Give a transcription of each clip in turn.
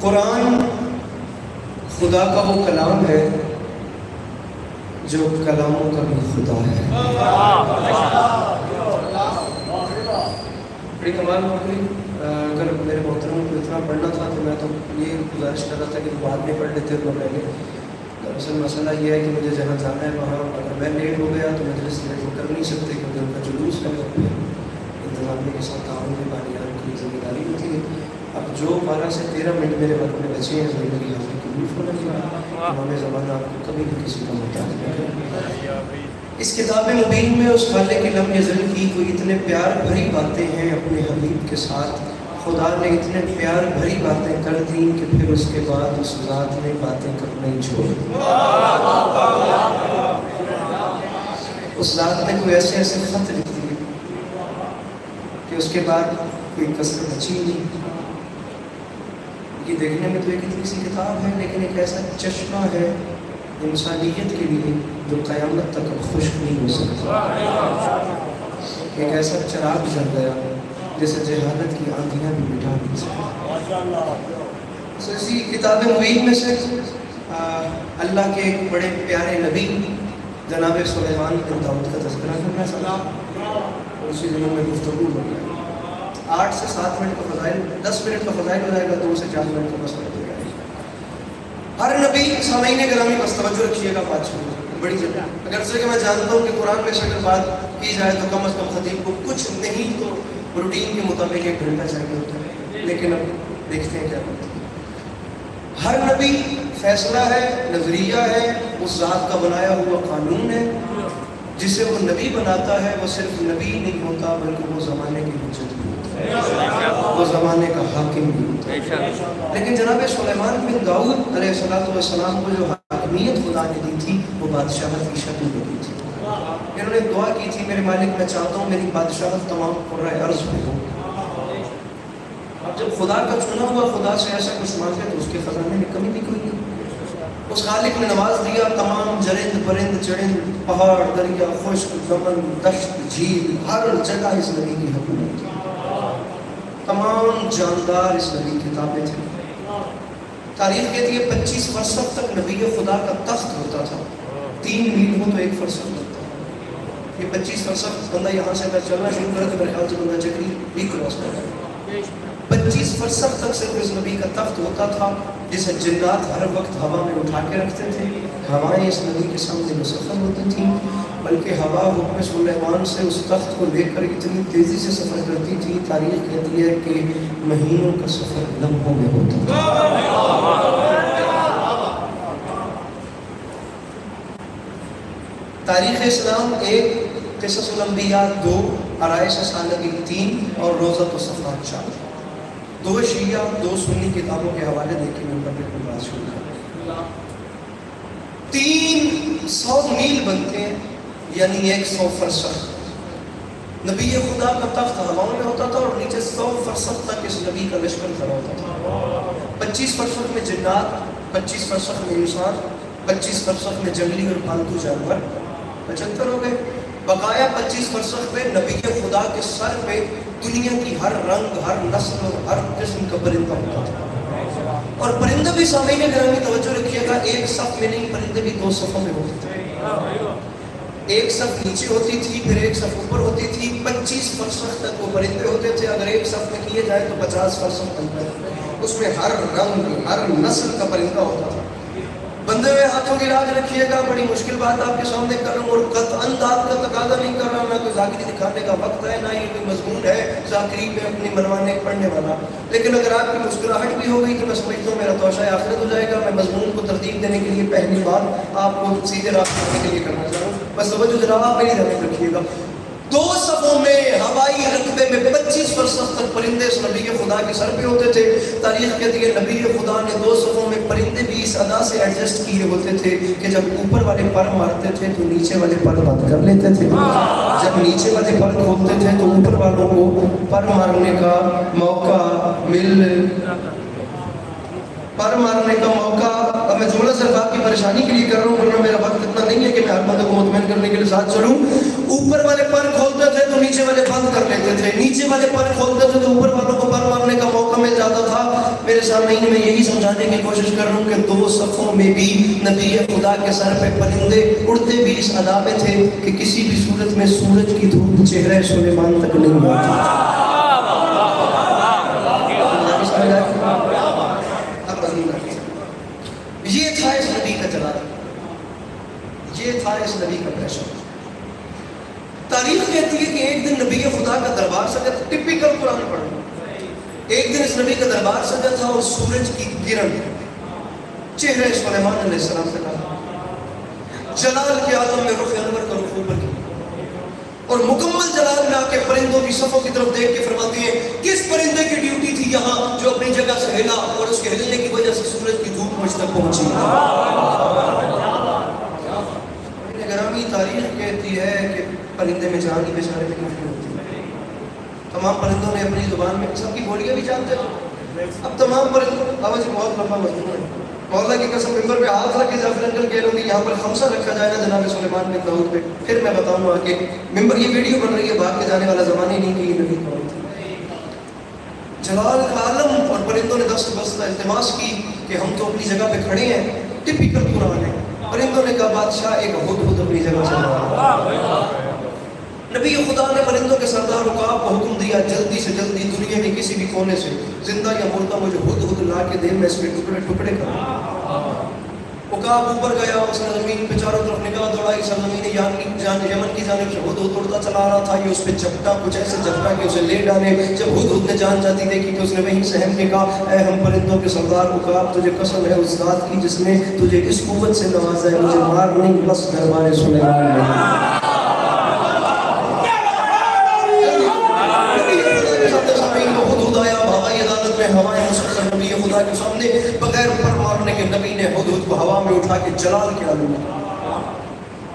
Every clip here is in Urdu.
قرآن خدا کا وہ کلام ہے جو کلاموں کا بھی خدا ہے۔ بڑی کمال ہو گئی۔ اگر میرے محترم کو اتنا پڑھنا تھا تو میں تو یہ گزارش کر رہا تھا کہ بعد میں پڑھ لیتے تو پہلے۔ دراصل مسئلہ یہ ہے کہ مجھے جہاں جانا ہے وہاں اگر میں لیٹ ہو گیا تو مجلس لیٹ کر نہیں سکتے کیونکہ ان کا جلوس ہے، انتظامیہ کے ساتھ تعاون میں بانیان کی ذمہ داری ہوتی ہے۔ اب جو 12 سے 13 منٹ میرے وقت میں بچے ہیں جو میری حاضری قبول ہونا چاہیے، امام زمانہ آپ کو کبھی بھی کسی کا محتاج نہیں ہے۔ اس کتاب مبین میں اس خالق کے لم یزل کی کوئی اتنے پیار بھری باتیں ہیں اپنے حبیب کے ساتھ، خدا نے اتنے پیار بھری باتیں کر دیں کہ پھر اس کے بعد اس ذات نے باتیں کرنا ہی چھوڑ دی۔ اس ذات نے کوئی ایسے ایسے خط لکھ دیے کہ اس کے بعد کوئی کسر بچی نہیں۔ یہ دیکھنے میں تو ایک اتنی سی کتاب ہے لیکن ایک ایسا چشمہ ہے انسانیت کے لیے جو قیامت تک اب خشک نہیں ہو سکتا، ایک ایسا چراغ جل گیا جیسے جہالت کی آندیاں بھی مٹا نہیں سکتی۔ اسی کتاب مبین میں سے اللہ کے ایک بڑے پیارے نبی جناب سلیمان بن داؤد کا تذکرہ کرنا چاہتا اور اسی دنوں میں گفتگو ہو گیا۔ 8 سے 7 منٹ کا فضائل، 10 منٹ کا فضائل ہو جائے گا، 2 سے 4 منٹ کا مسئلہ ہو جائے گا۔ ہر نبی سامعین گرامی بس توجہ رکھیے گا بادشاہ بڑی جگہ، اگرچہ کہ میں جانتا ہوں کہ قرآن میں سے اگر بات کی جائے تو کم از کم خطیب کو کچھ نہیں تو روٹین کے مطابق 1 گھنٹہ چاہیے ہوتا ہے، لیکن اب دیکھتے ہیں کیا ہوتا ہے۔ ہر نبی فیصلہ ہے، نظریہ ہے، اس ذات کا بنایا ہوا قانون ہے۔ جسے وہ نبی بناتا ہے وہ صرف نبی نہیں ہوتا بلکہ وہ زمانے کی حجت بھی ہوتا ہے، وہ زمانے کا حاکم بھی ہوتا ہے۔ لیکن جناب سلیمان بن داؤد علیہ السلام کو جو حاکمیت خدا نے دی تھی وہ بادشاہت کی شکل میں دی تھی۔ انہوں نے دعا کی تھی، میرے مالک میں چاہتا ہوں میری بادشاہت تمام قرۂ ارض پہ ہو۔ اب جب خدا کا چنا ہوا خدا سے ایسا کچھ مانگے تو اس کے خزانے میں کمی بھی کوئی نہیں۔ اس خالق نے نواز دیا، تمام جرند پرند چرند، پہاڑ دریا خشک دمن دشت جھیل، ہر جگہ اس نبی کی حکومت تھی، تمام جاندار اس نبی کی تابع تھے۔ تاریخ کہتی ہے 25 فرسخ تک نبی خدا کا تخت ہوتا تھا، 3 میل ہو تو 1 فرسخ لگتا ہے۔ یہ 25 فرسخ بندہ یہاں سے اگر چلنا شروع کرے تو میرے خیال سے بندہ چکری بھی کراس کر رہا ہے۔ 25 فرسخ تک صرف اس نبی کا تخت ہوتا تھا جسے جنات ہر وقت ہوا میں اٹھا کے رکھتے تھے۔ ہوائیں اس نبی کے سامنے مسخر ہوتی تھیں، بلکہ ہوا حکم سلیمان سے اس تخت کو لے کر اتنی تیزی سے سفر کرتی تھی، تاریخ کہتی ہے کہ مہینوں کا سفر لمحوں میں ہوتا تھا۔ تاریخ اسلام 1، قصص الانبیاء 2، عرائش سالگی 3 اور روضۃ الصفات 4، 2 شیعہ 2 سنی کتابوں کے حوالے دیکھیں ان پر بالکل بات شروع کریں۔ 300 میل بنتے ہیں یعنی 100 فرسخ۔ نبی خدا کا تخت ہواؤں میں ہوتا تھا اور نیچے 100 فرسخ تک اس نبی کا لشکر کھڑا ہوتا تھا۔ 25 فرسخ میں جنات، 25 فرسخ میں انسان، 25 فرسخ میں جنگلی اور پالتو جانور، 75 ہو گئے۔ بقایا 25 فرسخ میں نبی خدا کے سر پہ دنیا کی ہر رنگ، ہر نسل اور ہر قسم کا پرندہ ہوتا تھا۔ اور پرندہ بھی سامعین گرامی توجہ رکھیے گا، ایک صف میں نہیں، پرندے بھی 2 صفوں میں ہوتے تھے۔ ایک صف نیچے ہوتی تھی، پھر ایک صف اوپر ہوتی تھی۔ 25 فرسخ تک وہ پرندے ہوتے تھے، اگر ایک صف میں کیے جائے تو 50 فرسخ تک اس میں ہر رنگ، ہر نسل کا پرندہ ہوتا تھا۔ بندے ہوئے ہاتھوں کی لاج رکھیے گا، بڑی مشکل بات آپ کے سامنے کر رہا ہوں اور قطعاً داد کا تقاضا نہیں کر رہا، نہ کوئی ذاکری دکھانے کا وقت ہے، نہ یہ کوئی مضمون ہے ذاکری میں اپنی منوانے پڑھنے والا۔ لیکن اگر آپ کی مسکراہٹ بھی ہو گئی تو میں سمجھتا ہوں میرا توشہ آخرت ہو جائے گا۔ میں مضمون کو ترتیب دینے کے لیے پہلی بات آپ کو سیدھے راستے کرنے کے لیے کرنا چاہوں گا، بس توجہ ذرا آپ میری طرف رکھیے گا۔ 2 صفوں میں ہوائی رقبے میں 25 فرسخ تک پرندے اس نبی خدا کے سر پہ ہوتے تھے۔ تاریخ کہتی ہے نبی خدا نے 2 صفوں میں پرندے بھی اس ادا سے ایڈجسٹ کیے ہوتے تھے کہ جب اوپر والے پر مارتے تھے تو نیچے والے پر بند کر لیتے تھے، جب نیچے والے پر کھولتے تھے تو اوپر والوں کو پر مارنے کا موقع اب میں جملہ صرف آپ کی پریشانی کے لیے کر رہا ہوں، ورنہ میرا وقت اتنا نہیں ہے کہ میں ہر بندے کو مطمئن کرنے کے لیے ساتھ چلوں۔ اوپر والے پر کھولتے تھے تو نیچے والے بند کر لیتے تھے، نیچے والے پر کھولتے تھے تو اوپر والوں کو پر مارنے کا موقع مل جاتا تھا۔ میرے سامنے سامعین میں یہی سمجھانے کی کوشش کر رہا ہوں کہ دو صفوں میں بھی نبی خدا کے سر پہ پرندے اڑتے بھی اس ادا میں تھے کہ کسی بھی صورت میں سورج کی دھوپ چہرہ سلیمان تک نہیں آتی. یہ تھا اس نبی کا جلال، یہ تھا اس نبی کا پیشہ. تاریخ کہتی ہے کہ ایک دن نبی خدا کا دربار سجا تھا. ٹپیکل قرآن پڑھو. ایک دن اس نبی کا دربار سجا تھا اور سورج کی کرن چہرے سلیمان علیہ السلام سے کہا. جلال کے عالم میں رخ انور کا رخ اوپر کیا اور مکمل جلال میں آ کے پرندوں کی صفوں کی طرف دیکھ کے فرماتی ہے کس پرندے کی ڈیوٹی تھی یہاں جو اپنی جگہ سے ہلا اور اس کے ہلنے کی وجہ سے سورج کی دھوپ مجھ تک پہنچی. گرامی تاریخ کہتی ہے کہ پرندے میں جان کی بیچارے میں کیوں ہوتی ہے. تمام پرندوں نے اپنی زبان میں سب کی بولیاں بھی جانتے ہیں. اب تمام پرندوں آواز بہت لمبا مضمون ہے. مولا کی قسم ممبر پہ ہاتھ رکھ کے زعفران انکل کہہ رہوں گی یہاں پر خمسہ رکھا جائے نا جناب سلیمان بن داؤد پہ پھر میں بتاؤں گا کہ ممبر یہ ویڈیو بن رہی ہے بھاگ کے جانے والا زمانہ ہی نہیں کہ یہ نبی کون تھا. جلال کا عالم اور پرندوں نے دست بستہ التماس کی کہ ہم تو اپنی جگہ پہ کھڑے ہیں. ٹپیکل قرآن ہے. پرندوں نے کہا بادشاہ ایک ہدہد اپنی جگہ سے لاؤ. نبی خدا نے پرندوں کے سردار عقاب کو حکم دیا جلدی سے جلدی دنیا کے کسی بھی کونے سے زندہ یا مردہ مجھے ہدہد لا کے دے میں اس کے ٹکڑے ٹکڑے کروں. عقاب اوپر گیا اس نے زمین پہ چاروں طرف نگاہ دوڑائی. سرزمین یمن کی جانب سے ہدہد اڑتا چلا رہا تھا. یہ اس پہ جھپٹا کچھ ایسے جھپٹا کہ اسے لے ڈالے. جب ہدہد نے جان جاتی دیکھی کہ اس نے وہیں سے ہم نے کہا اے ہم پرندوں کے سردار عقاب تجھے قسم ہے اس ذات کی جس نے تجھے اس قوت سے نوازا ہے مجھے مار نہیں بس دربار سلیمان میں. ہوائیں مسلسل نبی خدا کے سامنے بغیر پر مارنے کے نبی نے ہدہد کو ہوا میں اٹھا کے جلال کے عالم میں.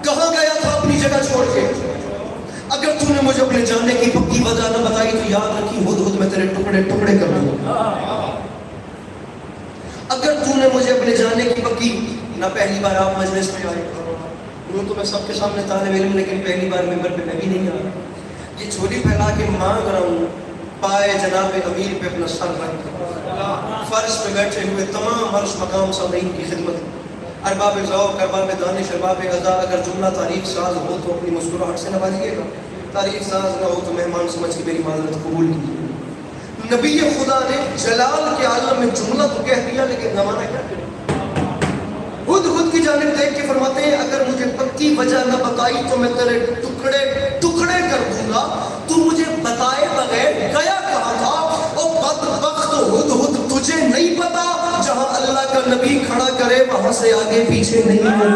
کہاں گیا تھا اپنی جگہ چھوڑ کے؟ اگر تو نے مجھے اپنے جانے کی پکی وجہ نہ بتائی تو یاد رکھی ہدہد میں تیرے ٹکڑے ٹکڑے کر دوں. اگر تو نے مجھے اپنے جانے کی پکی نہ پہلی بار آپ مجلس میں آئے ہوں تو میں سب کے سامنے طالب علم لیکن پہلی بار ممبر پہ میں بھی نہیں آیا. یہ جھولی پھیلا کے مانگ رہا ہوں پائے جناب امیر پہ اپنا سر رکھ فرش پہ بیٹھے ہوئے تمام عرش مقام سامعین کی خدمت. ارباب ذوق ارباب دانش ارباب ادا اگر جملہ تاریخ ساز ہو تو اپنی مسکراہٹ سے نوازیے گا. تاریخ ساز نہ ہو تو مہمان سمجھ کے میری معذرت قبول کیجیے. نبی خدا نے جلال کے عالم میں جملہ تو کہہ دیا لیکن زمانہ کیا کرے. ہدہد کی جانب دیکھ کے فرماتے ہیں اگر مجھے پکی وجہ نہ بتائی تو میں تیرے ٹکڑے ٹکڑے کر دوں گا. تو مجھے بتائے بغیر گیا کہاں تھا؟ او بدبخت ہدہد تجھے نہیں پتا جہاں اللہ کا نبی کھڑا کرے وہاں سے آگے پیچھے نہیں ہے.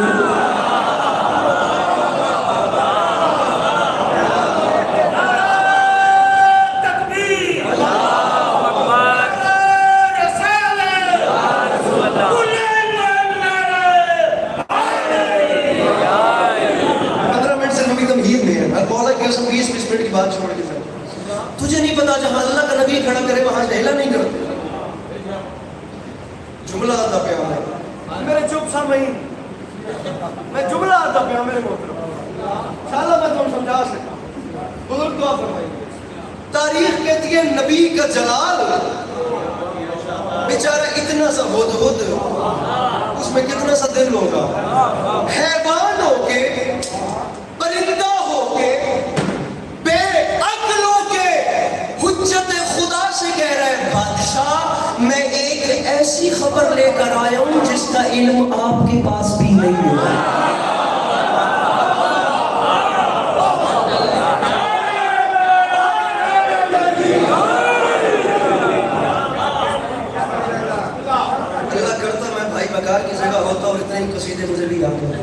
تجھے نہیں پتا جہاں اللہ کا نبی کھڑا کرے وہاں جہلا نہیں کرتا. جملہ آتا پیا میرے چپ سامعین میں جملہ آتا پیا میرے محترم انشاءاللہ میں تم سمجھا سکتا. بزرگ دعا فرمائیے. تاریخ کہتی ہے نبی کا جلال بیچارہ اتنا سا ہدہد اس میں کتنا سا دل ہوگا. حیوان ہو کے پرندہ ہو کے بے عقل ہو کے حجت خدا سے کہہ رہا ہے بادشاہ میں ایک ایسی خبر لے کر آیا ہوں جس کا علم آپ کے پاس بھی نہیں ہوگا. اللہ کرتا میں بھائی بکار کی جگہ ہوتا اور اتنے ہی قصیدے مجھے بھی یاد ہوتے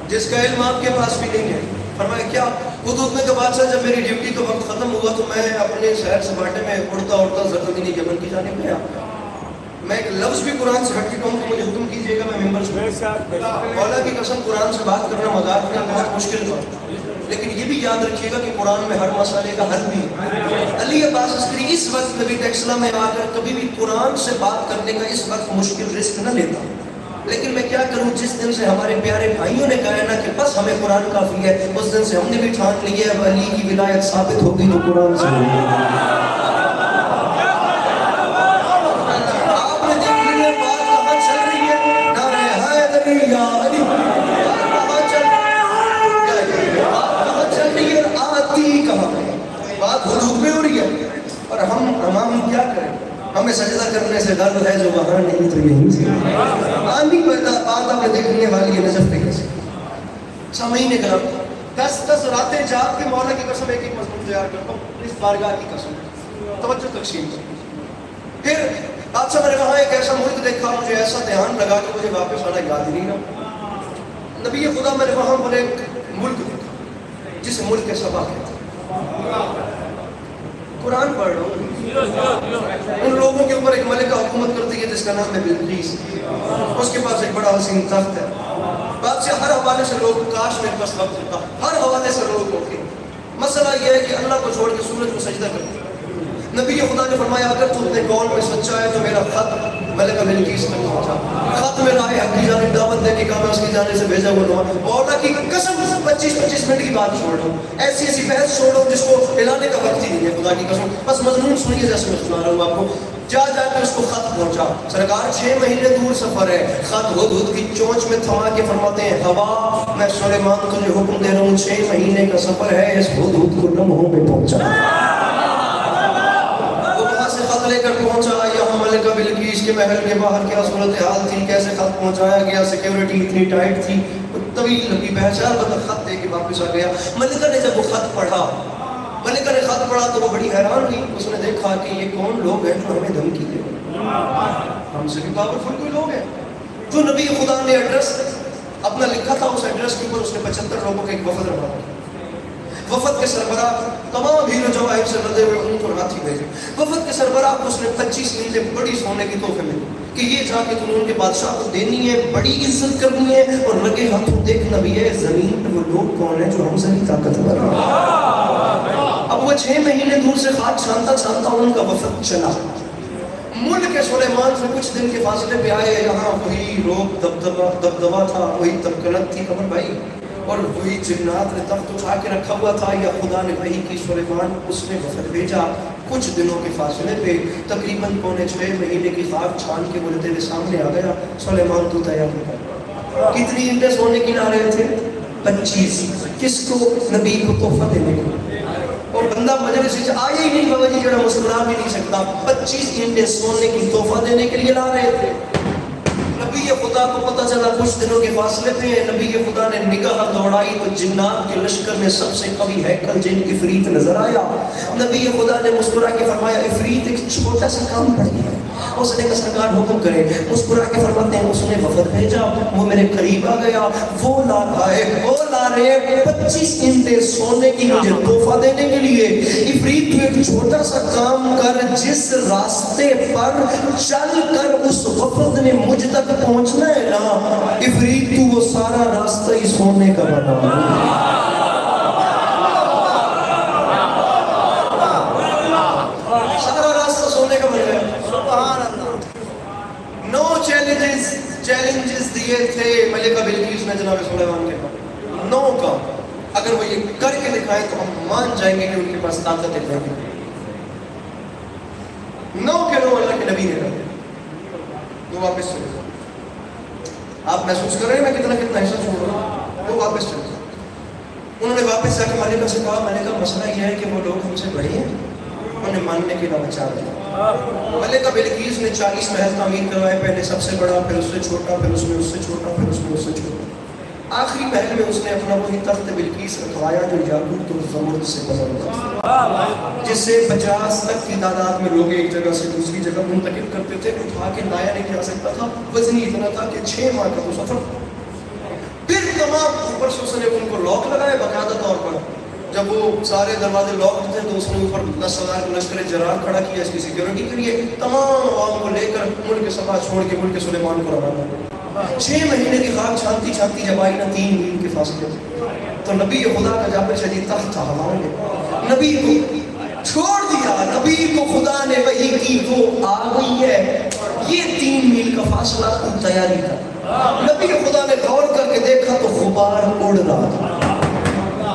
جس کا علم آپ کے پاس بھی نہیں ہے. فرمایا کیا ہدہد نے کہا بادشاہ جب میری ڈیوٹی کا وقت ختم ہوا تو میں اپنے شہر سپاٹے میں اڑتا اڑتا زرزمین یمن کی جانب گیا. میں ایک لفظ بھی قرآن سے ہٹ کے کہوں تو مجھے حکم کیجیے گا میں ممبر سے. مولا کی قسم قرآن سے بات کرنا مذاق میں بہت مشکل تھا لیکن یہ بھی یاد رکھیے گا کہ قرآن میں ہر مسئلے کا حل بھی ہے. علی عباس عسکری اس وقت نبی ٹیکسلا میں آ کر کبھی بھی قرآن سے بات کرنے کا اس وقت مشکل رسک نہ لیتا. لیکن میں کیا کروں جس دن سے ہمارے پیارے بھائیوں نے کہا نا کہ بس ہمیں قرآن کافی ہے اس دن سے ہم نے بھی ٹھان لی ہے اب علی کی ولایت ثابت ہوگی تو قرآن سے ہمیں سجدہ کرنے سے غرض ہے جو وہاں نہیں تو یہیں سے آندھی پیدا بات آپ نے دیکھنے والی ہے نجف پہ کیسے سامعین کرام 10 راتیں جاگ کے مولا کی قسم ایک مضمون تیار کرتا ہوں اس بارگاہ کی قسم توجہ تقسیم سے پھر بادشاہ میں نے وہاں ایک ایسا ملک دیکھا مجھے ایسا دھیان لگا کہ مجھے واپس آنا یاد ہی نہیں رہا نبی خدا میں نے وہاں پر ایک ملک دیکھا جس ملک کے سبا کہتے قرآن پڑھ رہا ہوں ان لوگوں کے اوپر ایک ملکہ حکومت کرتی ہے جس کا نام ہے بلقیس اس کے پاس ایک بڑا حسین تخت ہے بادشاہ ہر حوالے سے لوگ کاش میرے پاس وقت ہوتا ہر حوالے سے لوگ ہوتے مسئلہ یہ ہے کہ اللہ کو چھوڑ کے سورج کو سجدہ کرتے نبی خدا نے فرمایا اگر تو اپنے قول میں سچا ہے تو میرا خط ملکہ بلقیس میں پہنچا خط میں رائے حق کی جانب دعوت دے کے کہا میں اس کی جانب سے بھیجا ہوا مولا کی قسم 25 منٹ کی بات چھوڑ رہا ہوں ایسی بحث چھوڑ رہا ہوں جس کو ہلانے کا وقت ہی نہیں ہے خدا کی قسم بس مضمون سنیے جیسے میں سنا رہا ہوں آپ کو جا کے اس کو خط پہنچا سرکار 6 مہینے دور سفر ہے خط ہدہد کی چونچ میں تھما کے فرماتے ہیں ہوا میں سلیمان تجھے حکم دے رہا ہوں 6 مہینے کا سفر ہے اس ہدہد کو لمحوں میں پہنچا لے کر پہنچا یہاں ملکہ بلقیس کے محل کے باہر کیا صورتحال تھی کیسے خط پہنچایا گیا سیکیورٹی اتنی ٹائٹ تھی طویل لمبی بحث خط دے کے واپس آ گیا ملکہ نے جب وہ خط پڑھا ملکہ نے خط پڑھا تو وہ بڑی حیران ہوئی اس نے دیکھا کہ یہ کون لوگ ہیں جو ہمیں دھمکی دے ہم سے بھی پاورفل کوئی لوگ ہیں جو نبی خدا نے ایڈریس اپنا لکھا تھا اس ایڈریس کے اوپر اس نے 75 لوگوں کا ایک وفد رکھا وفد کے سربراہ تمام ہیرو جواہر سے لدے ہوئے ان کو ہاتھی بھیجے وفد کے سربراہ کو اس نے 25 نیلیں بڑی سونے کی تحفے میں کہ یہ جا کے تم ان کے بادشاہ کو دینی ہے بڑی عزت کرنی ہے اور لگے ہاتھوں دیکھنا بھی ہے زمین پہ وہ لوگ کون ہیں جو ہم سے بھی طاقتور ہیں اب وہ 6 مہینے دور سے خاک چھانتا ان کا وفد چلا ملک سلیمان سے کچھ دن کے فاصلے پہ آئے یہاں وہی روب دبدبا تھا وہی تبکنت تھی قمر بھائی اور وہی جنات نے تخت اٹھا کے رکھا ہوا تھا یا خدا نے وحی کی سلیمان اس نے وفد بھیجا کچھ دنوں کے فاصلے پہ تقریباً 6 مہینے کی خاک چھان کے وہ تیرے سامنے آ گیا سلیمان تو تیار ہو گیا کتنی اینٹیں سونے کی لا رہے تھے 25 کس کو نبی کو تحفہ دینے کو اور بندہ مجلس سے آیا ہی نہیں بابا جی جڑا مسکرا بھی نہیں سکتا 25 اینٹیں سونے کی تحفہ دینے کے لیے لا رہے تھے نبی خدا کو پتہ چلا کچھ دنوں کے فاصلے پہ نبی خدا نے نگاہ دوڑائی تو جنات کے لشکر میں سب سے قوی ہیکل جن عفریت نظر آیا نبی خدا نے مسکرا کے فرمایا عفریت ایک چھوٹا سا کام کر دیا اس نے کہا سرکار حکم کرے مسکرا کے فرماتے ہیں اس نے وفد بھیجا وہ میرے قریب آ گیا وہ لا رہے 25 اینٹیں سونے کی مجھے تحفہ دینے کے لیے عفریت تو ایک چھوٹا سا کام کر جس راستے پر چل کر اس وفد نے مجھ تک پہنچنا ہے نا عفریت تو وہ سارا راستہ ہی سونے کا بنا سارا راستہ سونے کا بنا ہے سبحان اللہ نو چیلنجز دیے تھے ملکہ بلقیس نے جناب سلیمان کے پاس 9 کا اگر وہ یہ کر کے دکھائیں تو ہم مان جائیں گے کہ ان کے پاس طاقت ہے 9 کے 9 اللہ کے نبی نے کر دیا وہ واپس چلے آپ محسوس کر رہے ہیں میں کتنا حصہ چھوڑ رہا ہوں وہ واپس چلے انہوں نے واپس جا کے ملکہ سے کہا ملکہ مسئلہ یہ ہے کہ وہ لوگ ہم سے بڑے ہیں انہیں ماننے کے لیے بچا دیا ملکہ بلقیس نے 40 محل تعمیر کروائے پہلے سب سے بڑا پھر اس سے چھوٹا پھر اس میں اس سے چھوٹا پھر اس میں اس سے چھوٹا آخری محل میں اس نے اپنا وہی تخت بلقیس رکھوایا جو یاقوت اور زمرد سے بنا ہوا تھا جس سے 50 تک کی تعداد میں لوگ ایک جگہ سے دوسری جگہ منتقل کرتے تھے اٹھا کے لایا نہیں جا سکتا تھا وزنی اتنا تھا کہ 6 ماہ کا وہ سفر پھر تمام اوپر سے اس نے ان کو لاک لگائے باقاعدہ طور پر جب وہ سارے دروازے لاک تھے تو اس نے اوپر 10,000 کا لشکر جرار کھڑا کیا اس کی سیکیورٹی کے لیے تمام عوام کو لے کر ملک سبا چھوڑ کے ملک سلیمان کو روانہ کیا 6 مہینے کی خاک چھانتی جب آئی نا 3 میل کے فاصلے تو نبی خدا کا جابر شدید تخت تھا ہمارے نے نبی کو چھوڑ دیا نبی کو خدا نے وحی کی وہ آ گئی ہے یہ 3 میل کا فاصلہ کو تیاری تھا نبی خدا نے غور کر کے دیکھا تو غبار اڑ رہا تھا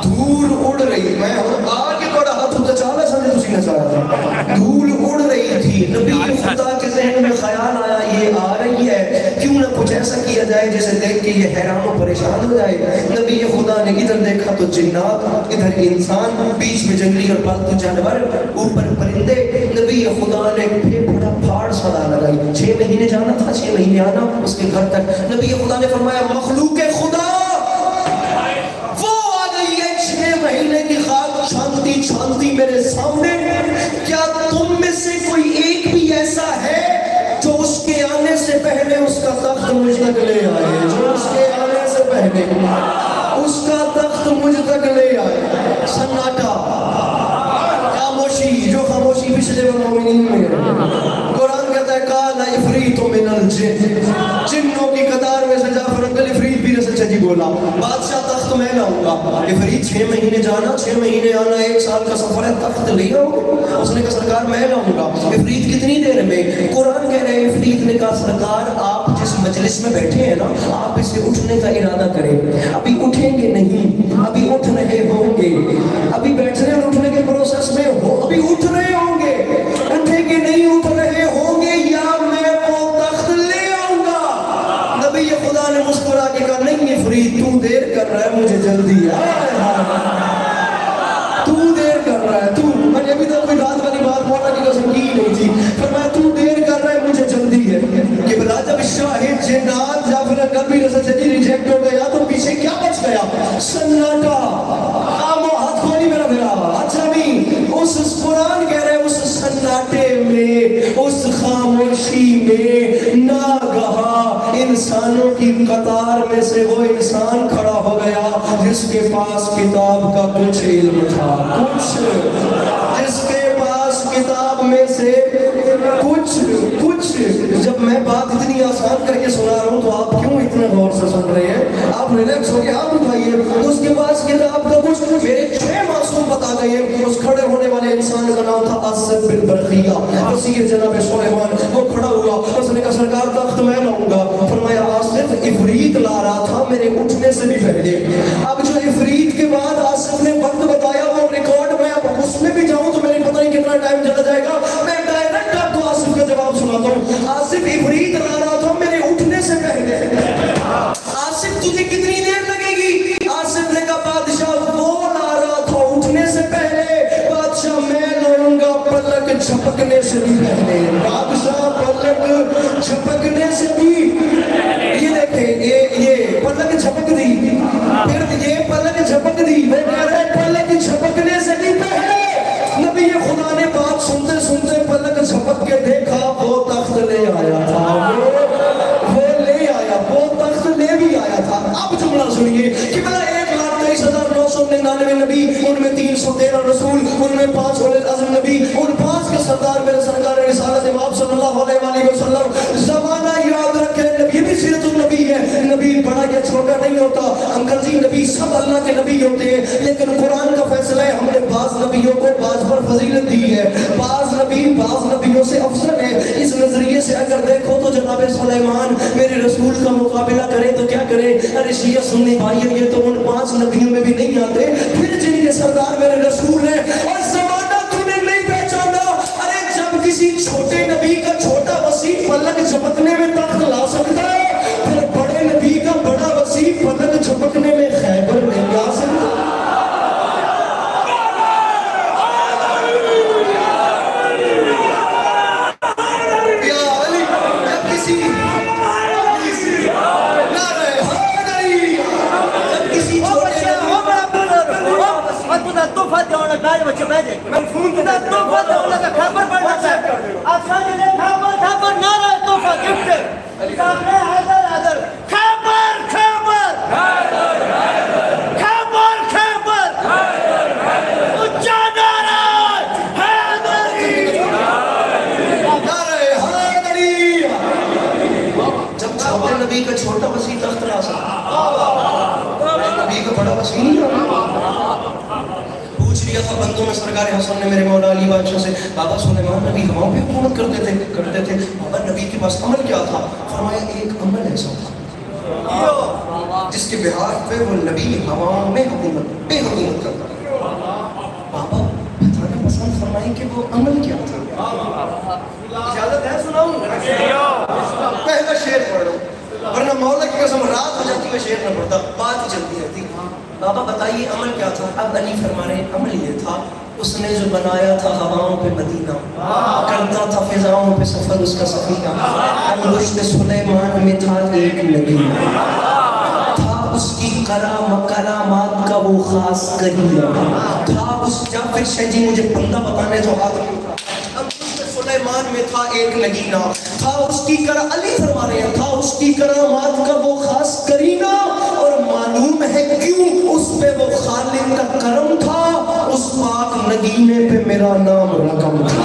دھول اڑ رہی میں آگے بڑا ہاتھ ہوتا چالا سمجھے تسی نظر آتا دھول اڑ رہی تھی نبی خدا کے ذہن میں خیال آیا یہ آ رہی ہے کیوں نہ کچھ ایسا کیا جائے جیسے دیکھ کے یہ حیران و پریشان ہو جائے نبی خدا نے ادھر دیکھا تو جنات ادھر انسان بیچ میں جنگلی اور پالتو جانور اوپر پرندے نبی خدا نے پھیپھڑا پھاڑ صدا لگائی. 6 مہینے جانا تھا, 6 مہینے آنا, اس کے گھر تک. نبی خدا نے فرمایا مخلوق خدا وہ آ گئی ہے 6 مہینے کی خاک چھانتی چھانتی میرے سامنے. کیا تم میں سے کوئی ایک بھی ایسا ہے جو اس کے آنے سے پہلے اس کا تخت مجھ تک لے آئے؟ جو اس کے آنے سے پہلے اس کا تخت مجھ تک لے آئے. سناٹا, خاموشی, جو خاموشی پچھلے مومنین میں قرآن کہتا ہے قال عفریت من الجن, جنوں کی قطار میں سے جعفر العفریت بھی رسل چجی بولا بادشاہ تخت میں لاؤں گا. عفریت 6 مہینے جانا 6 مہینے آنا, 1 سال کا سفر ہے, تخت لے آؤ. اس نے کہا سرکار میں لاؤں گا. عفریت کتنی دیر میں؟ قرآن کہہ رہے ہیں عفریت نے کہا سرکار آپ جس مجلس میں بیٹھے ہیں نا, آپ اسے اٹھنے کا ارادہ کریں. ابھی اٹھیں گے نہیں, ابھی اٹھ رہے ہوں گے, ابھی بیٹھنے اور اٹھنے کے پروسیس میں ہو, ابھی اٹھ رہے ہوں گے. اٹھیں گے نہیں, اٹھ رہے ہوں گے, یا میں وہ تخت لے آؤں گا. نبی خدا نے مسکرا کے کہا نہیں عفریت تو دیر کر رہا ہے, مجھے جلدی ہے. تو دیر کر رہا ہے, تو میں نے ابھی تک کوئی رات والی بات مولا کی قسم کی نہیں تھی. فرمایا تو دیر کر رہا ہے, مجھے جلدی ہے. کہ بلا جب شاہد جنات جعفر قلبی رسل سے ریجیکٹ ہو گیا تو پیچھے کیا بچ گیا؟ سناٹا. آمو ہاتھ کھولی میرا بھیرا. اچھا نہیں, اس قرآن کہہ رہے اس سناٹے میں, اس خاموشی میں ناگہاں انسانوں کی قطار میں سے وہ انسان کھڑا ہو گیا جس کے پاس کتاب کا کچھ علم تھا. کچھ, جس کے پاس کتاب میں سے کچھ. جب میں بات اتنی آسان کر کے سنا رہا ہوں تو آپ کیوں اتنے غور سے سن رہے ہیں؟ آپ ریلیکس ہو کے ہاتھ اٹھائیے. اس کے پاس کتاب کا کچھ. میرے 6 معصوم بتا گئے کہ اس کھڑے ہونے والے انسان کا نام تھا آصف بن برقیہ, وزیر جناب سلیمان. وہ کھڑا ہوا, اس نے کہا سرکار تخت میں لاؤں گا. فرمایا آصف عفریت لا رہا تھا میرے اٹھنے سے بھی پہلے. اب جو عفریت کے بعد آصف نے وقت بتایا وہ ریکارڈ میں اب اس میں بھی جاؤں تو میرے پتہ نہیں کتنا ٹائم چلا جائے گا. میں ڈائریکٹ آپ کو آصف کا جواب سناتا ہوں. آصف عفریت لا رہا تھا میرے اٹھنے سے پہلے. آصف تجھے کتنی دیر لگے گی؟ آصف نے کہا بادشاہ وہ لا رہا تھا اٹھنے سے پہلے, بادشاہ میں لاؤں گا پلک جھپکنے سے بھی پہلے. بادشاہ پلک جھپکنے سے بھی, یہ دیکھیں یہ پلک جھپک دی, پھر یہ پلک جھپک دی. میں کہہ رہا ہے پلک جھپکنے سے بھی پہلے نبی خدا نے بات سنتے سنتے پلک جھپک کے دیکھا وہ تخت لے آیا تھا. وہ لے آیا, وہ تخت لے بھی آیا تھا. اب جملہ سنیے کہ بلا 1,23,999 نبی, ان میں 313 رسول, ان میں 5 اولو العزم نبی, ان 5 کے سردار میرے سرکار رسالت امام صلی اللہ علیہ وسلم. زمانہ یاد رکھے, نبی بھی سیرت النبی ہے. نبی بڑا یا چھوٹا نہیں ہوتا انکل جی, نبی سب اللہ کے نبی ہوتے ہیں, لیکن قرآن کا فیصلہ ہے ہم نے بعض نبیوں کو بعض پر فضیلت دی ہے. بعض نبی بعض نبیوں سے افضل ہے. اس نظریے سے اگر دیکھو تو جناب سلیمان میرے رسول کا مقابلہ کرے تو کیا کرے؟ ارے شیعہ سنی بھائی یہ تو ان 5 نبیوں میں بھی نہیں آتے, پھر جن کے سردار میرے رسول ہیں. اور زمانہ تم نے نہیں پہچانا. ارے جب کسی چھوٹے نبی کا چھوٹا وسیع پلک جھپکنے میں تخت لا سکتا ہے, پھر بڑے نبی کا بڑا وسیع پلک جھپکنے میں خیبر نہیں آ سکتا. نبی کا چھوٹا وسیع تخت لا سکتا, نبی کا بڑا وسیع نہیں لا. پوچھ لیا تھا بندوں میں سرکار حسن نے میرے مولا علی بادشاہ سے, بابا سلیمان نبی ہواؤں پہ حکومت کرتے تھے, بابا نبی کے پاس عمل کیا تھا؟ فرمایا ایک عمل ایسا تھا جس کے بہار پہ وہ نبی ہواؤں میں بے حکومت کرتا. بابا بتانا پسند فرمائیں کہ وہ عمل کیا تھا. اجازت ہے سناؤں؟ پہلا شعر پڑھ لو, ورنہ مولا کی قسم رات ہو جاتی ہے شعر نہ پڑھتا, بات ہی چلتی رہتی. بابا بتائیے عمل کیا تھا؟ اب علی فرما رہے عمل یہ تھا اس نے جو بنایا تھا ہواؤں پہ مدینہ، کرتا تھا فضاؤں پہ سفر اس کا سفینہ، انگشت سلیمان میں تھا ایک نگینہ، تھا اس کی کلامات کا وہ خاص کرینہ، تھا اس جعفر شاہ جی مجھے بندہ بتانے جو ہاتھ میں تھا، انگشت سلیمان میں تھا ایک نگینہ، تھا اس کی علی فرما رہے ہیں، تھا اس کی کرامات کا وہ خاص کرینہ، اور معلوم ہے کیوں اس پہ وہ خالق کا کرم تھا، اس پاک نگینے پہ میرا نام رقم تھا۔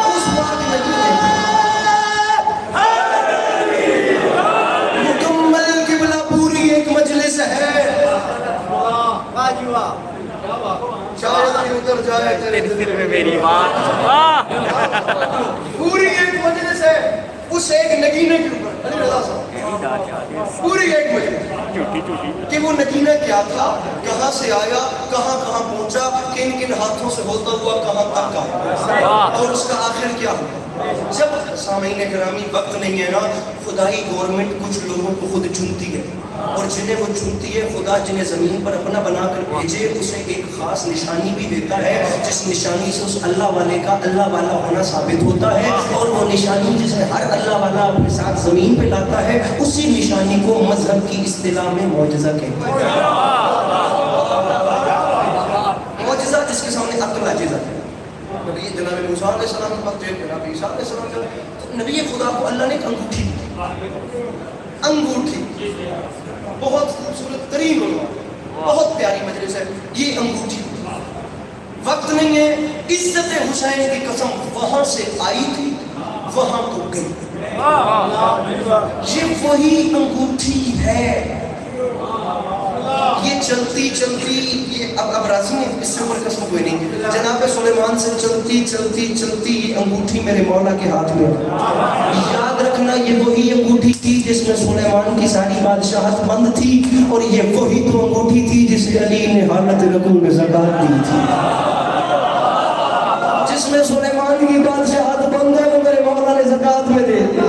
اس پاک نگینے مکمل قبلہ پوری ایک مجلس ہے، شاید اتر جائے تیرے دل میں میری بات، پوری ایک مجلس ہے اس ایک نگینے کے اوپر، علی رضا صاحب، پوری ایک مجلس کہ وہ نگینہ کیا تھا، کہاں سے آیا، کہاں کہاں پہنچا، کن کن ہاتھوں سے ہوتا ہوا کہاں تک آیا، اور اس کا آخر کیا ہوا۔ جب سامعین گرامی وقت نہیں ہے نا، خدائی گورنمنٹ کچھ لوگوں کو خود چنتی ہے، اور جنہیں وہ چنتی ہے خدا جنہیں زمین پر اپنا بنا کر بھیجے اسے ایک خاص نشانی بھی دیتا ہے، جس نشانی سے اس اللہ والے کا اللہ والا ہونا ثابت ہوتا ہے، اور وہ نشانی جسے ہر اللہ والا اپنے ساتھ زمین پہ لاتا ہے اسی نشانی کو مذہب کی اصطلاح میں معجزہ کہتے ہیں۔ معجزہ جس کے سامنے عقل عاجز ہے۔ نبی جناب موسیٰ علیہ السلام کے وقت جناب عیسیٰ علیہ السلام کے نبی خدا کو اللہ نے ایک انگوٹھی دی، انگوٹھی بہت خوبصورت ترین عنوان، بہت پیاری مجلس ہے یہ انگوٹھی، وقت نہیں ہے، عزت حسین کی قسم وہاں سے آئی تھی وہاں تو گئی، یہ وہی انگوٹھی ہے، یہ چلتی چلتی یہ اب راضی ہیں، اس سے اوپر قسم کوئی نہیں، جناب سلیمان سے چلتی چلتی چلتی یہ انگوٹھی میرے مولا کے ہاتھ میں، یاد رکھنا یہ وہی انگوٹھی تھی جس میں سلیمان کی ساری بادشاہت بند تھی، اور یہ وہی تو انگوٹھی تھی جسے علی نے حالت رکوع میں زکات دی تھی، جس میں سلیمان کی بادشاہت بند ہے وہ میرے مولا نے زکات میں دے دی۔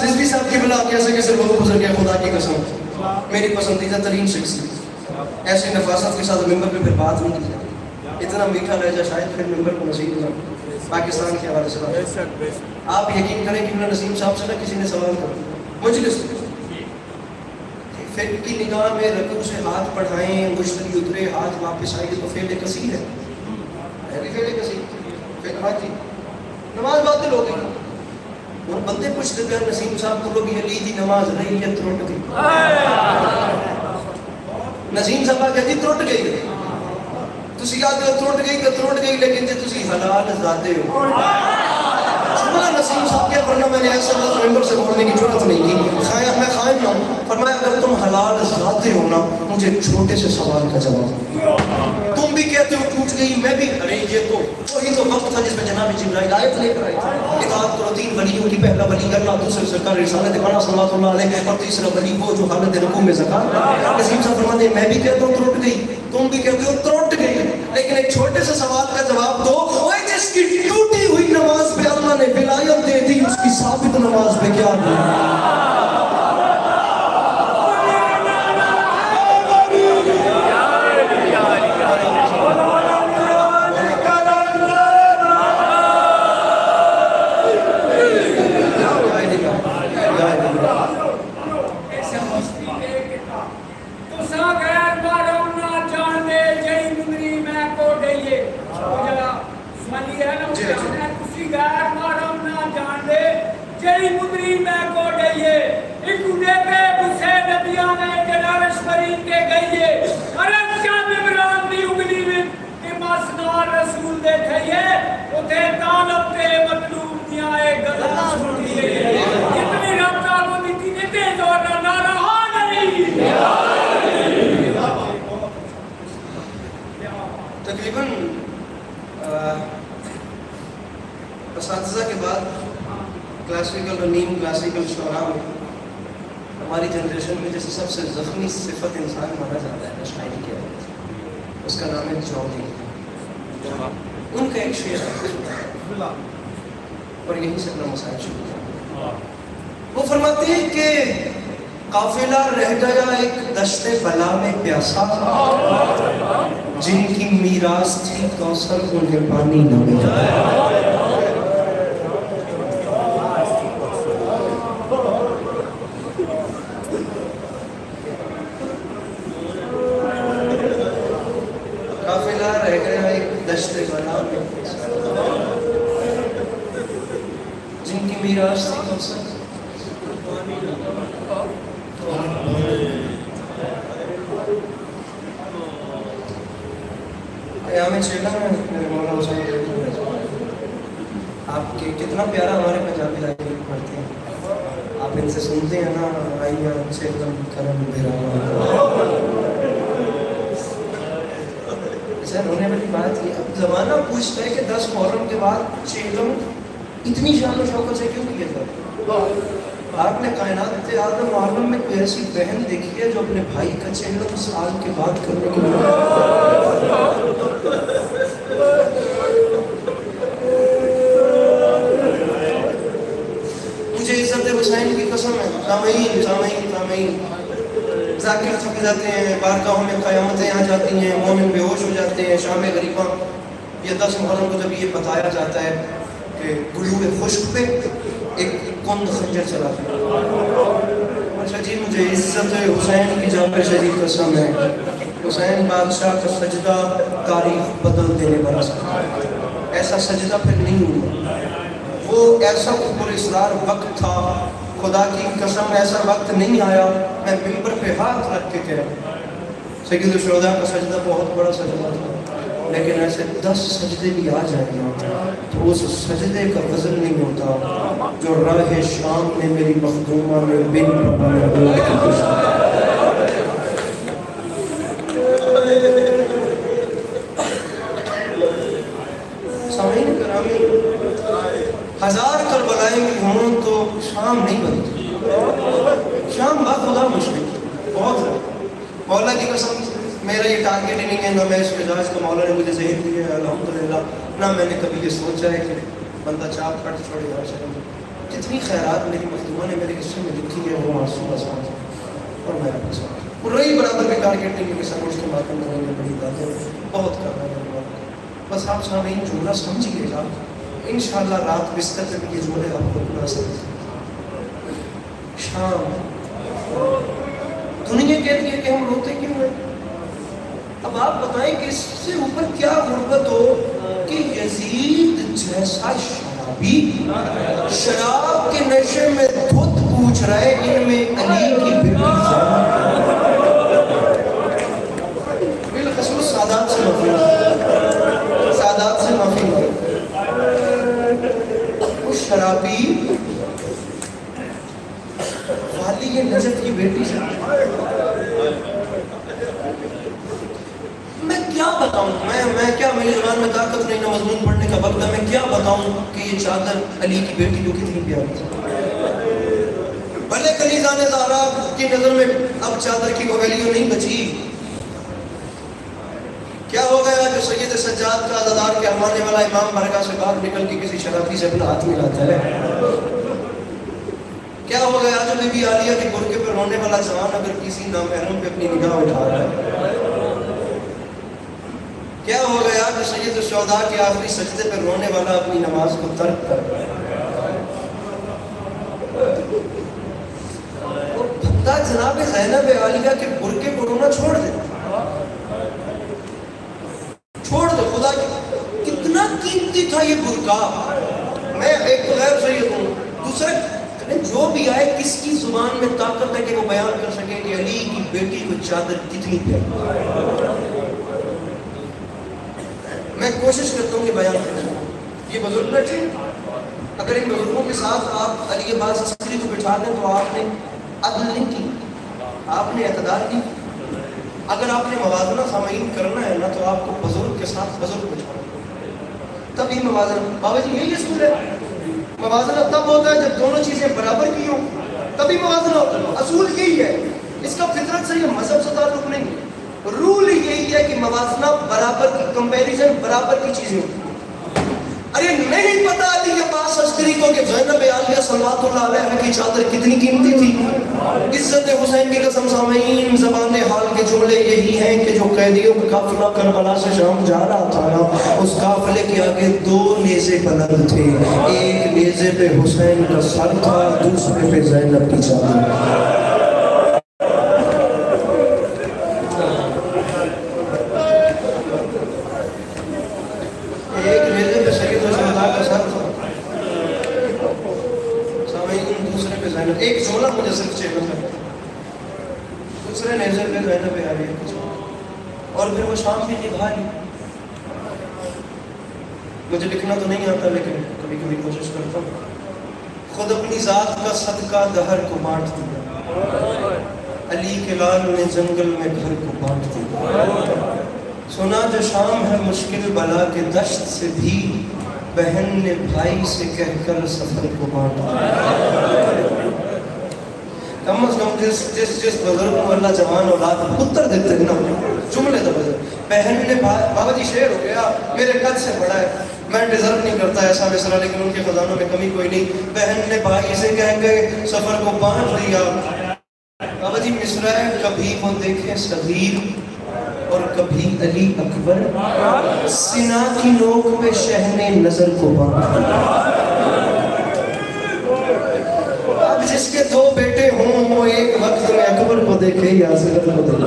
رضوی صاحب کی بلا کیسے کیسے لوگ گزر گئے، خدا کی قسم میری پسندیدہ ترین شخصیت، ایسے نفاست کے ساتھ ممبر پہ پھر بات نہیں کی جاتی، اتنا میٹھا لہجہ شاید پھر ممبر کو نصیب نہ پاکستان کے حوالے سے بات۔ آپ یقین کریں کہ میں نسیم صاحب سے نہ کسی نے سوال کرا مجلس پھر کی نگاہ میں رکوع سے ہاتھ پڑھائیں، مشتری اترے ہاتھ واپس آئے تو فعل کثیر ہے بھی فعل کثیر، ہاں جی نماز باطل ہو گئی، اور بندے پوچھتے تھے نسیم صاحب کو لوگ یہ علی دی نماز رہی ہے ترٹ گئی، نسیم صاحب کہتی ترٹ گئی، تسی کہتے ہو ترٹ گئی لیکن جے تسی حلال ذاتے ہو، سننا نسیم صاحب کے ورنہ میں نے ایسے لفظ ممبر سے بولنے کی جرات نہیں کی، میں خائن ہوں، فرمایا اگر تم حلال ذاتے ہو نا مجھے چھوٹے سے سوال کا جواب، تم بھی کہتے ہو ٹوٹ گئی میں بھی، ارے یہ تو وہی تو وقت تھا جس میں جناب جبرائیل آیت لے کر آئی تھی، اطاعت کرو تین ولیوں کی، پہلا ولی اللہ، دوسرے سرکار رسالت پانا صلوات اللہ علیہ، اور تیسرا ولی وہ جو حالت رکوع میں زکات۔ نسیم صاحب فرماتے ہیں میں بھی کہتا ہوں ترٹ گئی، تم بھی کہتے ہو ترٹ گئی، لیکن ایک چھوٹے سے سوال کا جواب دو، وہ جس کی ٹوٹی ہوئی نماز پہ اللہ نے ولایت دے دی اس کی ثابت نماز پہ کیا دے؟ تقریباً اساتذہ کے بعد کلاسیکل اور نیم کلاسیکل شعراء میں ہماری جنریشن میں جیسے سب سے زخمی صفت انسان مانا جاتا ہے شاعری کے وقت، اس کا نام ہے جوہری۔ ان کا ایک شعر ہے اور یہیں سے اپنا مسائل شروع کیا. وہ فرماتے ہیں کہ قافلہ رہ گیا ایک دشت بلا میں پیاسا، جن کی میراث تھی کوثر انہیں پانی نہ ملا. قافلہ رہ گیا ایک دشت بلا میں پیاسا، جن کی میراث تھی کوثر قیام چیلا میں میرے مولا حسین آپ کے کتنا پیارا ہمارے پنجابی لائبریری پڑھتے ہیں، آپ ان سے سنتے ہیں نا، آئیہ چیلم کرم بیرا. سر ہونے والی بات یہ اب زمانہ پوچھتا ہے کہ 10 محرم کے بعد چیلم اتنی شان و شوکت سے کیوں کیا تھا؟ آپ نے کائنات آدم عالم میں کوئی ایسی بہن دیکھی ہے جو اپنے بھائی کا چہلم سال کے بعد کرنے کے لیے؟ مجھے عزت حسین کی قسم ہے، سامعین سامعین سامعین، ذاکر تھک جاتے ہیں، بارگاہوں میں قیامتیں آ جاتی ہیں، مومن بے ہوش ہو جاتے ہیں. شام غریباں یہ 10 محرم کو جب یہ بتایا جاتا ہے کہ گلوئے خشک پہ ایک کند خنجر چلا تھا. اچھا جی، مجھے عزت حسین کی جان پر شریف قسم ہے، حسین بادشاہ کا سجدہ تاریخ بدل دینے والا سجدہ، ایسا سجدہ پھر نہیں ہوا. وہ ایسا اوپر اصرار وقت تھا، خدا کی قسم ایسا وقت نہیں آیا میں ممبر پہ ہاتھ رکھ کے کہہ سید الشہداء کا سجدہ بہت بڑا سجدہ تھا، لیکن ایسے 10 سجدے بھی آ جائیں گے تو اس سجدے کا وزن نہیں ہوتا جو راہ شام نے میری مخدومہ میں بن سامعین کرامی، 1000 کربلائیں بھی ہوں تو شام نہیں بنتی. شام باخدا مشکل بہت ہے. مولا کی قسم میرا یہ ٹارگٹ ہی نہیں ہے، نہ میں اس مزاج کا مولا نے مجھے ذہن دیا ہے الحمدللہ، نہ میں نے کبھی یہ سوچا ہے کہ بندہ چاپ کٹ چھوڑے گا. جتنی خیرات میری مخدومہ نے میرے حصے میں لکھی ہے وہ معصوم آسان ہے اور میں آپ کے ساتھ پوری برابر بھی ٹارگٹ نہیں ہے کہ سب اس کے ماتم میں بڑی باتیں بہت کر رہا ہے. بس آپ سامعین جملہ سمجھیے گا، انشاءاللہ رات بستر پہ بھی یہ جملے آپ کو بنا سکتے. شام دنیا کہتی ہے کہ ہم روتے کیوں ہیں؟ اب آپ بتائیں کہ اس سے اوپر کیا غربت ہو کہ یزید جیسا شرابی شراب کے نشے میں خود پوچھ رہے ان میں علی کی بیٹی بالخصوص سادات سے معافی، سادات سے معافی. اس شرابی والی نجف کی بیٹی سے میں کیا بتاؤں، میں کیا، میری زبان میں طاقت نہیں، نہ مضمون پڑھنے کا وقت ہے، میں کیا بتاؤں کہ یہ چادر علی کی بیٹی جو کتنی پیاری تھی. بھلے کلیزان زہرا کی نظر میں اب چادر کی وہ ویلیو نہیں بچی. کیا ہو گیا جو سید سجاد کا عزادار کے ہمانے والا امام بارگاہ سے باہر نکل کے کسی شرابی سے اپنا ہاتھ ملاتا ہے؟ کیا ہو گیا جو بی بی عالیہ کے برقعے پر رونے والا جوان اگر کسی نامحرم پہ اپنی نگاہ اٹھا رہا ہے؟ کیا ہو گیا جو سید الشہداء کے آخری سجدے پر رونے والا اپنی نماز کو ترک کر رہا ہے؟ وہ بندہ جناب زینب عالیہ کے برقعے پر رونا چھوڑ دے، چھوڑ دے. خدا کی کتنا قیمتی تھا یہ برقع. میں ایک تو غیر سید ہوں، دوسرا جو بھی آئے کس کی زبان میں طاقت ہے کہ وہ بیان کر سکے کہ علی کی بیٹی کو چادر کتنی پیاری. میں کوشش کرتا ہوں کہ بیان کروں. یہ بزرگ بیٹھے، اگر ان بزرگوں کے ساتھ آپ علی عباس عسکری کو بٹھا دیں تو آپ نے عدل نہیں کی، آپ نے اعتدال نہیں کی. اگر آپ نے موازنہ سامعین کرنا ہے نا تو آپ کو بزرگ کے ساتھ بزرگ بٹھانا، تبھی موازنہ. بابا جی یہی اصول ہے، موازنہ تب ہوتا ہے جب دونوں چیزیں برابر کی ہوں، تبھی موازنہ ہوتا ہے. اصول یہی ہے، اس کا فطرت سے یہ مذہب سے تعلق نہیں ہے. رول یہی ہے کہ موازنہ برابر کی، کمپیریزن برابر کی چیزیں ہوتی ہیں. ارے لیکن نہیں پتا علی عباس عسکری کو کہ زینب عالیہ صلوات اللہ علیہ کی چادر کتنی قیمتی تھی. عزت حسین کی قسم سامعین زبان حال کے جملے یہی ہیں کہ جو قیدیوں کا قافلہ کربلا سے شام جا رہا تھا نا, اس قافلے کے آگے 2 نیزے بلند تھے. ایک نیزے پہ حسین کا سر تھا, دوسرے پہ زینب کی چادر. ایک نیزے پہ سید الشہداء کا سر تھا, سامعین دوسرے پہ زینب. ایک جملہ مجھے صرف چیک کرنا, دوسرے نیزے پہ زینب عالیہ کی چادر. اور پھر وہ شام بھی نبھا لی. مجھے لکھنا تو نہیں آتا لیکن کبھی کبھی کوشش کرتا ہوں. خود اپنی ذات کا صدقہ دہر کو بانٹ دیا, علی کے لال نے جنگل میں گھر کو بانٹ دیا. سنا جو شام ہے مشکل بلا کے دشت سے بھی, بہن نے بھائی سے کہہ کر سفر کو بانٹ دیا. کم از کم جس بزرگ کو اللہ جوان اولاد پتر دیتے ہیں نا, جملے تو بہن نے بابا جی شعر ہو گیا میرے قد سے بڑا ہے, میں ڈیزرو نہیں کرتا ایسا مصرع, لیکن ان کے خزانوں میں کمی کوئی نہیں. بہن نے بھائی سے کہہ کے سفر کو بانٹ دیا. بابا جی مصرع ہے, کبھی وہ دیکھے صغیر اور کبھی علی اکبر, سنا کی نوک پہ شہنے نظر کو بانٹ دیا. اب جس کے 2 بیٹے ہوں وہ ایک وقت میں اکبر کو دیکھے یا اصغر کو دیکھے.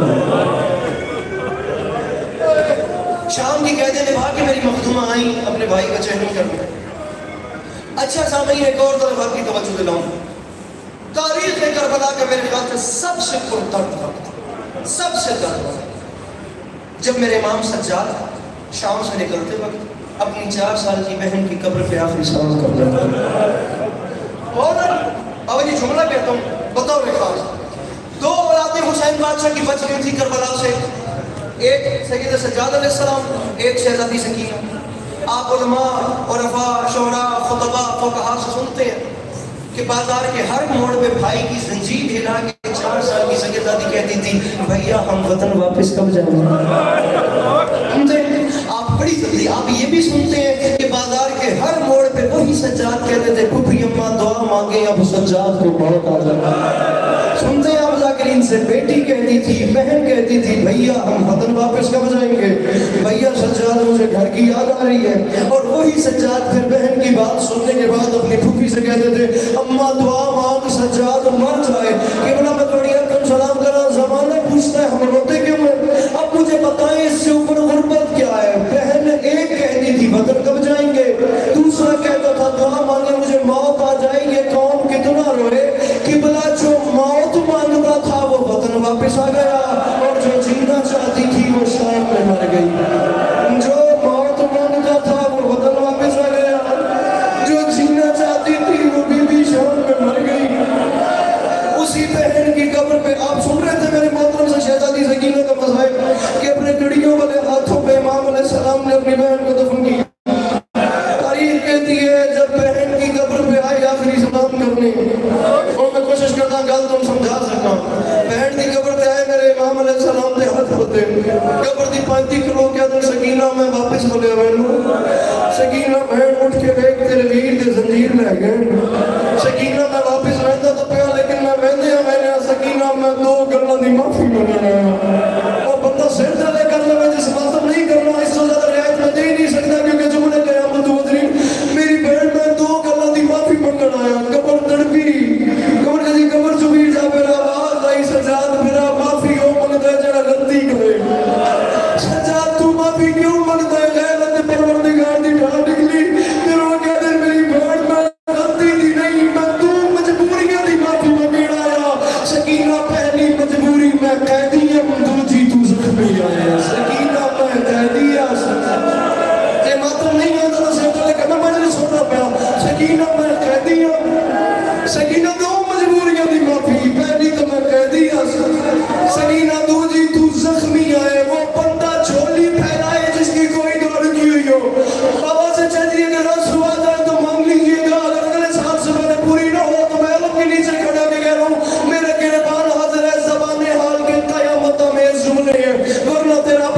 شام کی قیدیں نبھا کے میری مخدومہ آئیں اپنے بھائی کا چہرہ کرنے. اچھا سامعین ایک اور طرف آپ کی توجہ دلاؤں. تاریخ کربلا کا میرے خیال سے سب سے پردرد وقت, سب سے درد وقت, جب میرے امام سجاد شام سے نکلتے وقت اپنی 4 سال کی بہن کی قبر پہ آخری سلام کر دیتے. اور بابا جی جملہ کہتا ہوں, بطور خاص 2 اولادیں حسین بادشاہ کی بچ گئی تھی کربلا سے, ایک سید سجاد علیہ السلام, ایک شہزادی سکینہ. آپ علماء, عرفاء, شعراء, خطباء, فقہاء سے سنتے ہیں کہ بازار کے ہر موڑ پہ بھائی کی زنجیر ہلا کے 4 سال کی شہزادی کہتی تھی بھیا ہم وطن واپس کب جائیں گے. آپ بڑی جلدی آپ یہ بھی سنتے ہیں کہ بازار کے ہر موڑ پہ وہی سجاد کہتے تھے پھپھی اماں دعا مانگے اب سجاد کو موت آ جائے. سنتے ہیں آپ ذاکرین سے بیٹی کہتی تھی, بہن کہتی تھی بھیا ہم وطن واپس کب جائیں گے, بھیا سجاد مجھے گھر کی یاد آ رہی ہے. اور وہی سجاد پھر بہن کی بات سننے کے بعد اپنی پھپھی سے کہتے تھے اماں دعا مانگ سجاد مر جائے. کہ بنا میں تھوڑی اکم سلام کرا, زمانہ پوچھتا ہے ہم روتے کیوں ہیں. اب مجھے بتائیں اس سے اوپر غربت کیا ہے. بہن ایک کہتی تھی وطن کب جائیں گے, دوسرا کہتا تھا دعا مانگے مجھے موت آ جائے. یہ قوم کتنا روئے, قبلہ جو موت مانگتا تھا وہ وطن واپس آ گیا, اور جو جینا چاہتی تھی وہ شام میں مر گئی. جو موت مانگتا تھا وہ وطن واپس آ گیا, جو جینا چاہتی تھی وہ بھی شام میں مر گئی. اسی بہن کی قبر پہ آپ سن رہے تھے میرے محترم سے شہزادی سکینہ کا مذاہب کہ اپنے کڑیوں والے ہاتھوں پہ امام علیہ السلام نے اپنی بہن کو دفن کیا. تاریخ کہتی ہے جب بہن کی قبر پہ آئے آخری سلام کرنے, اور میں کوشش کرتا ہوں گل تم سمجھا سکا. بہن کی قبر پہ آئے میرے امام علیہ السلام نے ہاتھ ہوتے قبر دی 35 کلو کیا تو سکینہ میں واپس بولے میں سکینہ بہن اٹھ کے ایک تیرے ویر دے زنجیر لے گئے. سکینہ میں واپس رہتا تو پیا لیکن میں وہدے ہوں میں نے سکینہ میں 2 گلاں دی معافی منگنا. اور بندہ سر تلے کر لے جس مطلب نہیں کرنا, اس سے زیادہ رعایت میں دے ہی نہیں سکتا کیونکہ جملے قیامت وزرین میری بہن میں 2 گلاں دی معافی منگنا آیا. قبر تڑپی, قبر کسی قبر چبیر جا میرا آواز آئی سجاد میرا معافی ہو منگتا ہے جڑا غلطی کرے. سجاد تو معافی کیوں منگتا ہے, غیرت پروردگار دی ڈھال نکلی پھر وہ کہتے میری بہن میں غلطی دی نہیں, میں 2 مجبوریاں دی معافی منگنا آیا. سکینہ پہلی مجبوری میں قیدی ہوں, دوسری تو زخمی آیا. سکینہ میں قیدی آ یہ ماتم نہیں آتا تو سیب چلے کرنا میں نے سونا پیا. سکینہ میں قیدی ہوں, سکینہ 2 مجبوریاں دی معافی, پہلی تو میں قیدی آ سکینہ دوسری تو زخمی آئے. وہ بندہ چھولی پھیلائے جس کی کوئی دوڑ کی ہوئی ہو, بابا سے چاہیے کہ رس ہوا جائے تو مانگ لیجیے گا, اگر اگلے سال سے میں نے پوری نہ ہو تو میں علم کے نیچے کھڑا کے کہہ رہا ہوں میرے گربان حاضر ہے, زبان حال کے قیامت میں جملے ہیں ورنہ تیرا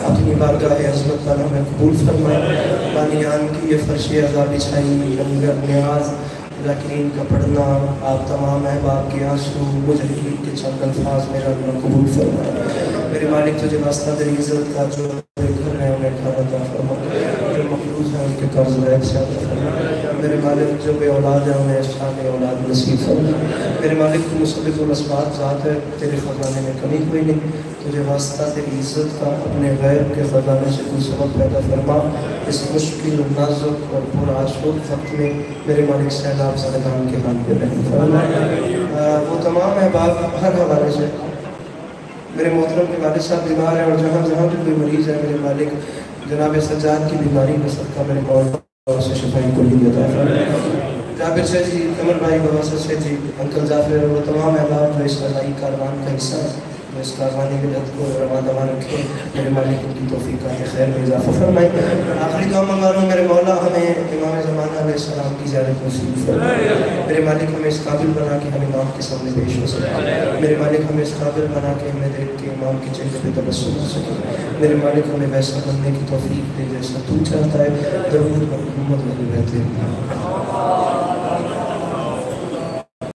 اپنی بارگاہ عظمت پر ہمیں قبول فرمائے. بانیان کی یہ فرش عذاب بچھائی لنگر نیاز یقین کا پڑھنا آپ تمام احباب کے آنسو مجھے کے چند الفاظ میرا قبول فرمائے. میرے مالک تجھے واسطہ تیری عزت کا جو گھر ہے انہیں کھانا عطا فرما, جو مقروض ہیں ان کے قرض غیب سے عطا فرما. میرے مالک جو بے اولاد ہیں انہیں شان اولاد نصیب فرما. میرے مالک تو مسبب الاسباب ذات ہے, تیرے خزانے میں کمی کوئی نہیں. تجھے واسطہ تیری عزت کا اپنے غیب کے خزانے سے کوئی سبب پیدا فرما. اس مشکل نازک اور پرآشوب وقت میں میرے مالک سیلاب زدگان کے حال پہ رحم فرما. وہ تمام احباب ہر حوالے سے میرے محترم کے والد صاحب بیمار ہیں اور جہاں جہاں بھی کوئی مریض ہے میرے مالک جناب سجاد کی بیماری میں صدقہ میرے مولا سے شفائی کلی عطا فرما. جابر شاہ جی, قمر بھائی, بواسط شاہ جی, انکل جعفر اور وہ تمام احباب جو اس فضائی کاروان کا حصہ ہے, جو اس کاروانی کے جد کو رواں دواں رکھے, میرے مالک ان کی توفیقات خیر میں اضافہ فرمائے. آخری دعا منگا رہا ہوں میرے مولا ہمیں امام زمانہ علیہ السلام کی زیارت نصیب فرمائے. میرے مالک ہمیں اس قابل بنا کہ ہم امام کے سامنے پیش ہو سکے. میرے مالک ہمیں اس قابل بنا کہ ہمیں دیکھ کے امام کے چہرے پہ تبسم ہو سکے. میرے مالک ہمیں ویسا بننے کی توفیق دے جیسا تو چاہتا ہے. درود بر محمد و اہل بیت.